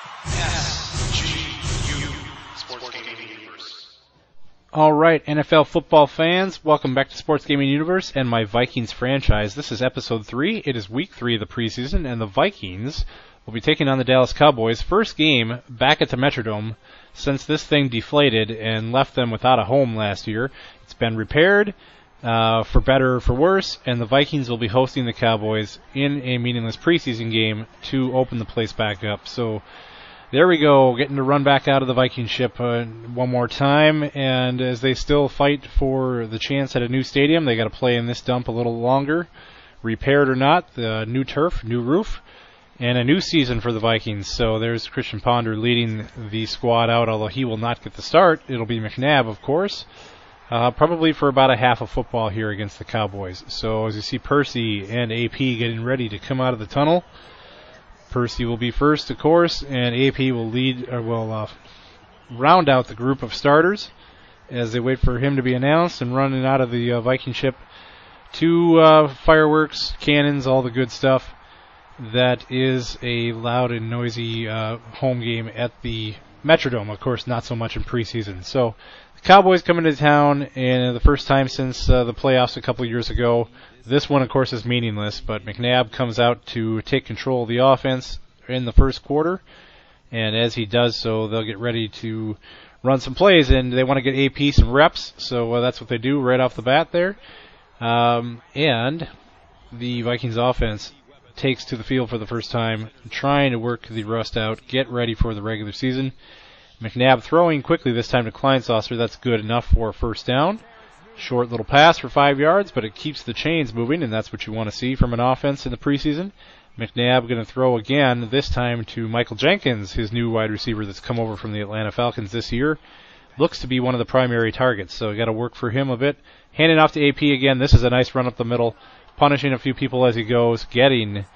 SGU, Sports Gaming Universe. All right, NFL football fans, welcome back to Sports Gaming Universe and my Vikings franchise. This is episode 3. It is week 3 of the preseason, and the Vikings will be taking on the Dallas Cowboys. First game back at the Metrodome since this thing deflated and left them without a home last year. It's been repaired, for better or for worse, and the Vikings will be hosting the Cowboys in a meaningless preseason game to open the place back up. So there we go, getting to run back out of the Viking ship one more time, and as they still fight for the chance at a new stadium, they got to play in this dump a little longer, repaired or not, the new turf, new roof, and a new season for the Vikings. So there's Christian Ponder leading the squad out, although he will not get the start. It'll be McNabb, of course, probably for about a half of football here against the Cowboys. So as you see Percy and AP getting ready to come out of the tunnel, Percy will be first, of course, and AP will round out the group of starters as they wait for him to be announced and running out of the Viking ship to fireworks, cannons, all the good stuff. That is a loud and noisy home game at the Metrodome, of course, not so much in preseason. So the Cowboys coming to town, and the first time since the playoffs a couple years ago. This one, of course, is meaningless, but McNabb comes out to take control of the offense in the first quarter, and as he does so, they'll get ready to run some plays, and they want to get AP some reps, so that's what they do right off the bat there. And the Vikings offense takes to the field for the first time, trying to work the rust out, get ready for the regular season. McNabb throwing quickly this time to Kleinsaucer. That's good enough for a first down. Short little pass for 5 yards, but it keeps the chains moving, and that's what you want to see from an offense in the preseason. McNabb going to throw again, this time to Michael Jenkins, his new wide receiver that's come over from the Atlanta Falcons this year. Looks to be one of the primary targets, so got to work for him a bit. Handing off to AP again. This is a nice run up the middle, punishing a few people as he goes, getting,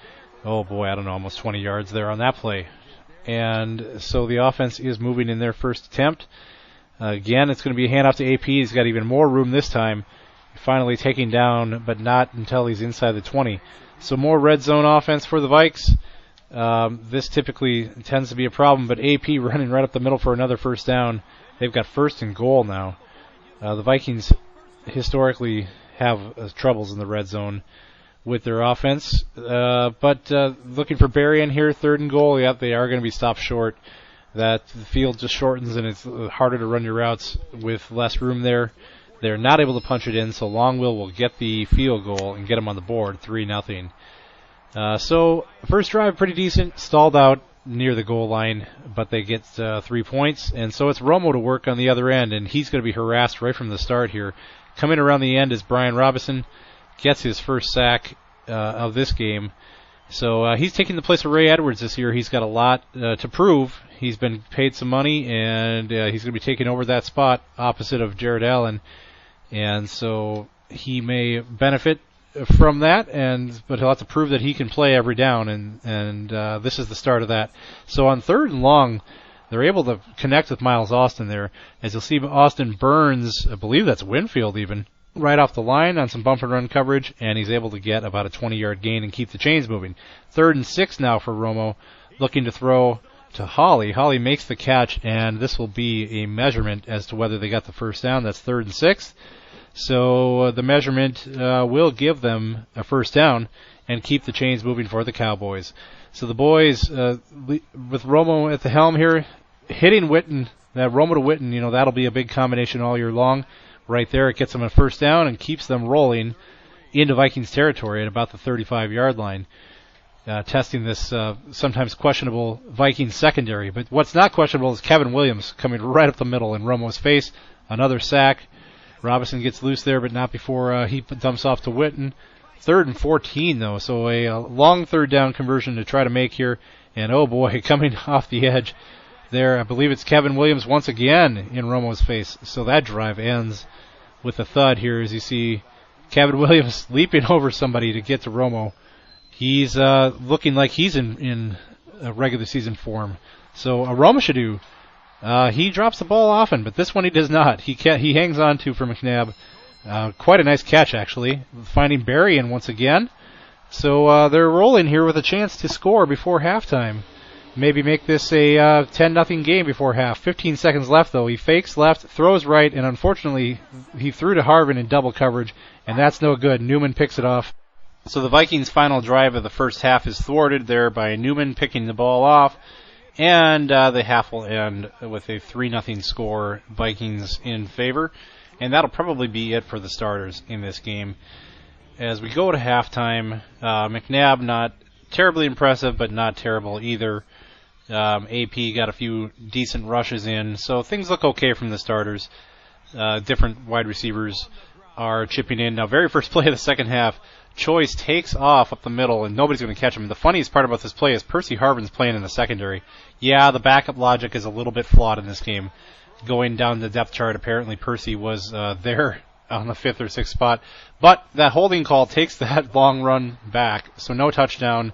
almost 20 yards there on that play. And so the offense is moving in their first attempt. Again, it's going to be a handoff to AP. He's got even more room this time. Finally taking down, but not until he's inside the 20. So more red zone offense for the Vikes. This typically tends to be a problem, but AP running right up the middle for another first down. They've got first and goal now. The Vikings historically have troubles in the red zone with their offense. But looking for Berrien here, third and goal. Yeah, they are going to be stopped short. That the field just shortens and it's harder to run your routes with less room there. They're not able to punch it in, so Longwill will get the field goal and get them on the board, 3-0. So first drive pretty decent, stalled out near the goal line, but they get 3 points. And so it's Romo to work on the other end, and he's going to be harassed right from the start here. Coming around the end is Brian Robinson, gets his first sack of this game. So he's taking the place of Ray Edwards this year. He's got a lot to prove. He's been paid some money, and he's going to be taking over that spot opposite of Jared Allen. And so he may benefit from that, but he'll have to prove that he can play every down, and this is the start of that. So on third and long, they're able to connect with Miles Austin there. As you'll see, Austin burns, I believe that's Winfield even, right off the line on some bump and run coverage, and he's able to get about a 20-yard gain and keep the chains moving. 3rd and 6 now for Romo, looking to throw to Holly. Holly makes the catch, and this will be a measurement as to whether they got the first down. That's 3rd and 6. So the measurement will give them a first down and keep the chains moving for the Cowboys. So the boys, with Romo at the helm here, hitting Witten, that Romo to Witten, that'll be a big combination all year long. Right there, it gets them a first down and keeps them rolling into Vikings territory at about the 35-yard line, testing this sometimes questionable Vikings secondary. But what's not questionable is Kevin Williams coming right up the middle in Romo's face. Another sack. Robinson gets loose there, but not before he dumps off to Witten. 3rd and 14, though, so a long third down conversion to try to make here. And, oh, boy, coming off the edge there, I believe it's Kevin Williams once again in Romo's face. So that drive ends with a thud here as you see Kevin Williams leaping over somebody to get to Romo. He's looking like he's in regular season form. So Roma Shadu, he drops the ball often, but this one he does not. He hangs on to for McNabb. Quite a nice catch, actually, finding Berrien once again. So they're rolling here with a chance to score before halftime. maybe make this a 10-0 game before half. 15 seconds left, though. He fakes left, throws right, and unfortunately, he threw to Harvin in double coverage, and that's no good. Newman picks it off. So the Vikings' final drive of the first half is thwarted there by Newman picking the ball off, and the half will end with a 3-0 score, Vikings in favor, and that'll probably be it for the starters in this game. As we go to halftime, McNabb not terribly impressive, but not terrible either. AP got a few decent rushes in, so things look okay from the starters. Different wide receivers are chipping in. Now, very first play of the second half, Choice takes off up the middle, and nobody's going to catch him. The funniest part about this play is Percy Harvin's playing in the secondary. Yeah, the backup logic is a little bit flawed in this game. Going down the depth chart, apparently Percy was there on the 5th or 6th spot. But that holding call takes that long run back, so no touchdown.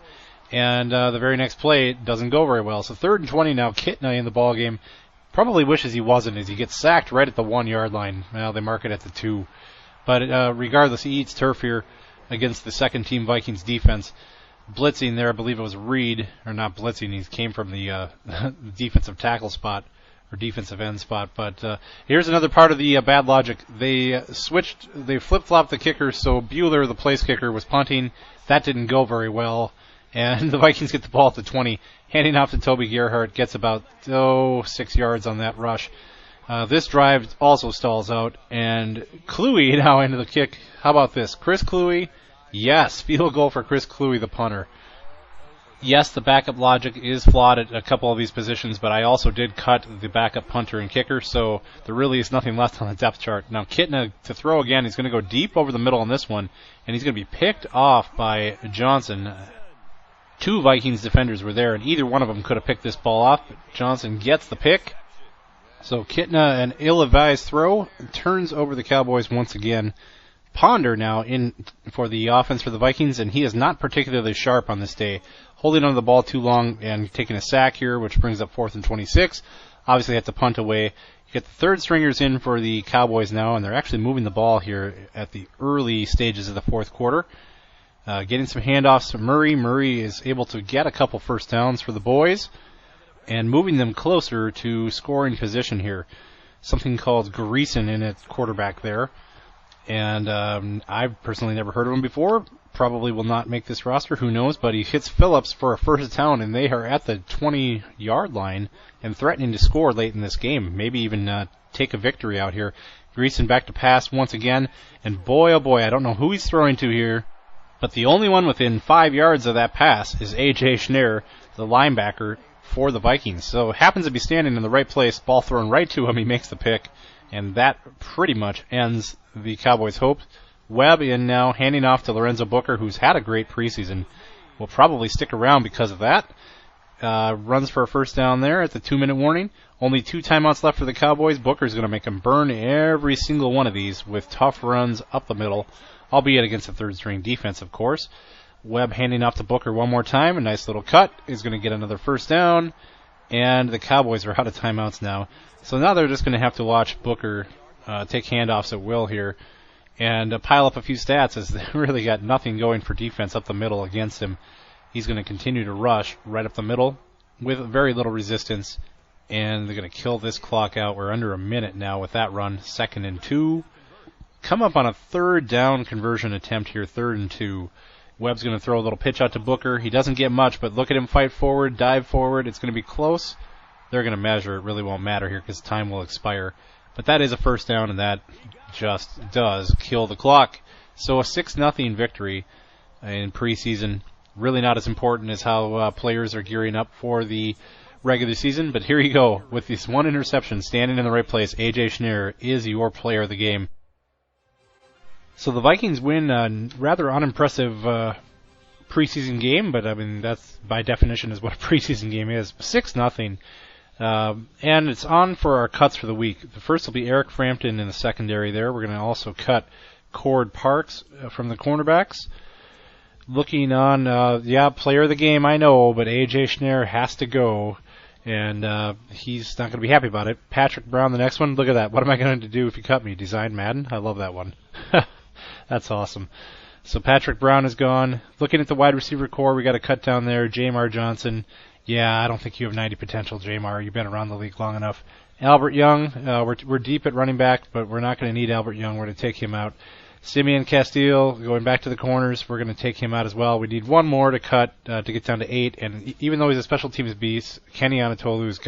And the very next play doesn't go very well. So 3rd and 20 now, Kitna in the ball game. Probably wishes he wasn't, as he gets sacked right at the 1-yard line. Well, they mark it at the 2. But regardless, he eats turf here against the second-team Vikings defense. Blitzing there, I believe it was Reed, or not blitzing, he came from the defensive tackle spot, or defensive end spot. But here's another part of the bad logic. They flip-flopped the kicker, so Bueller, the place kicker, was punting. That didn't go very well, and the Vikings get the ball at the 20, handing off to Toby Gerhardt, gets about 6 yards on that rush. This drive also stalls out, and Kluwe now into the kick. How about this? Chris Kluwe? Yes, field goal for Chris Kluwe, the punter. Yes, the backup logic is flawed at a couple of these positions, but I also did cut the backup punter and kicker, so there really is nothing left on the depth chart. Now, Kitna to throw again. He's going to go deep over the middle on this one, and he's going to be picked off by Johnson. 2 Vikings defenders were there, and either one of them could have picked this ball off, but Johnson gets the pick. So Kitna, an ill-advised throw, turns over the Cowboys once again. Ponder now in for the offense for the Vikings, and he is not particularly sharp on this day. Holding on to the ball too long and taking a sack here, which brings up 4th and 26. Obviously, have to punt away. You get the third stringers in for the Cowboys now, and they're actually moving the ball here at the early stages of the fourth quarter. Getting some handoffs to Murray. Murray is able to get a couple first downs for the boys, and moving them closer to scoring position here. Something called Greason in at quarterback there. And I've personally never heard of him before. Probably will not make this roster. Who knows? But he hits Phillips for a first down, and they are at the 20-yard line and threatening to score late in this game. Maybe even take a victory out here. Greason back to pass once again. And boy, oh boy, I don't know who he's throwing to here. But the only one within 5 yards of that pass is A.J. Schneider, the linebacker for the Vikings. So happens to be standing in the right place. Ball thrown right to him. He makes the pick. And that pretty much ends the Cowboys' hopes. Webb in now, handing off to Lorenzo Booker, who's had a great preseason. Will probably stick around because of that. Runs for a first down there at the 2-minute warning. Only 2 timeouts left for the Cowboys. Booker's going to make them burn every single one of these with tough runs up the middle, albeit against the third-string defense, of course. Webb handing off to Booker one more time. A nice little cut. Is going to get another first down. And the Cowboys are out of timeouts now. So now they're just going to have to watch Booker take handoffs at will here and pile up a few stats, as they really got nothing going for defense up the middle against him. He's going to continue to rush right up the middle with very little resistance, and they're going to kill this clock out. We're under a minute now with that run. 2nd and 2. Come up on a 3rd down conversion attempt here, 3rd and 2. Webb's going to throw a little pitch out to Booker. He doesn't get much, but look at him fight forward, dive forward. It's going to be close. They're going to measure. It really won't matter here because time will expire. But that is a first down, and that just does kill the clock. So a 6-0 victory in preseason. Really not as important as how players are gearing up for the regular season. But here you go. With this one interception, standing in the right place, A.J. Schneider is your player of the game. So the Vikings win a rather unimpressive preseason game, but I mean that's by definition is what a preseason game is. 6-0. And it's on for our cuts for the week. The first will be Eric Frampton in the secondary there. We're going to also cut Cord Parks from the cornerbacks. Looking on, player of the game, I know, but A.J. Schneider has to go, and he's not going to be happy about it. Patrick Brown, the next one. Look at that. What am I going to do if you cut me? Design Madden? I love that one. That's awesome. So Patrick Brown is gone. Looking at the wide receiver core, we got a cut down there. Jamar Johnson Yeah, I don't think you have 90 potential, Jamar. You've been around the league long enough. Albert Young, we're deep at running back, but we're not going to need Albert Young. We're going to take him out. Simeon Castile, going back to the corners, we're going to take him out as well. We need one more to cut to get down to 8, and even though he's a special teams beast, Kenny Anatolu's